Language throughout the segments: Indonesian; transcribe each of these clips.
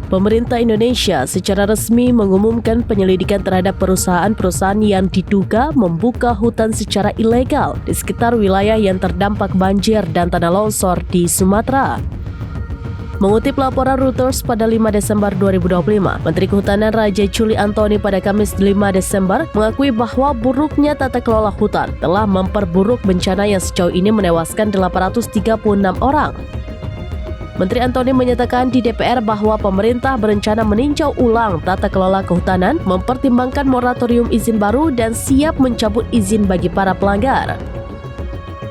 Pemerintah Indonesia secara resmi mengumumkan penyelidikan terhadap perusahaan-perusahaan yang diduga membuka hutan secara ilegal di sekitar wilayah yang terdampak banjir dan tanah longsor di Sumatera. Mengutip laporan Reuters pada 5 Desember 2025, Menteri Kehutanan Raja Juli Antoni pada Kamis 5 Desember mengakui bahwa buruknya tata kelola hutan telah memperburuk bencana yang sejauh ini menewaskan 836 orang. Menteri Antoni menyatakan di DPR bahwa pemerintah berencana meninjau ulang tata kelola kehutanan, mempertimbangkan moratorium izin baru dan siap mencabut izin bagi para pelanggar.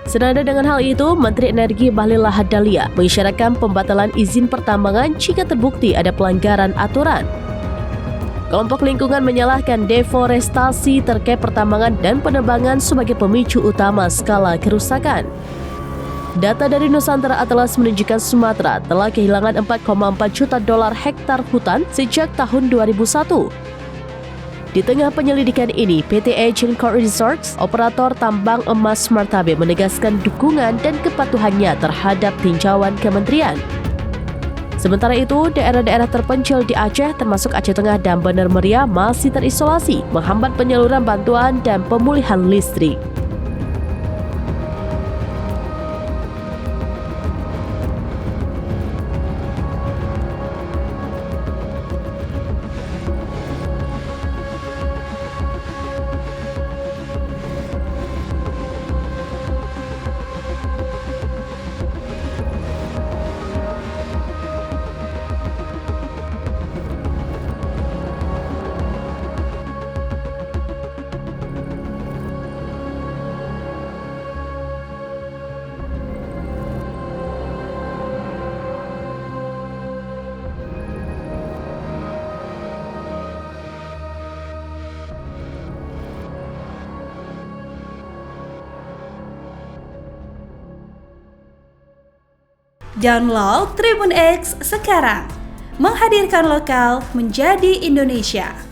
Senada dengan hal itu, Menteri Energi Bahlil Lahadalia mengisyaratkan pembatalan izin pertambangan jika terbukti ada pelanggaran aturan. Kelompok lingkungan menyalahkan deforestasi terkait pertambangan dan penebangan sebagai pemicu utama skala kerusakan. Data dari Nusantara Atlas menunjukkan Sumatera telah kehilangan 4,4 juta dolar hektar hutan sejak tahun 2001. Di tengah penyelidikan ini, PT Agincourt Resorts, operator tambang emas Martabe, menegaskan dukungan dan kepatuhannya terhadap tinjauan kementerian. Sementara itu, daerah-daerah terpencil di Aceh termasuk Aceh Tengah dan Bener Meriah masih terisolasi, menghambat penyaluran bantuan dan pemulihan listrik. Download Tribun X sekarang, menghadirkan lokal menjadi Indonesia.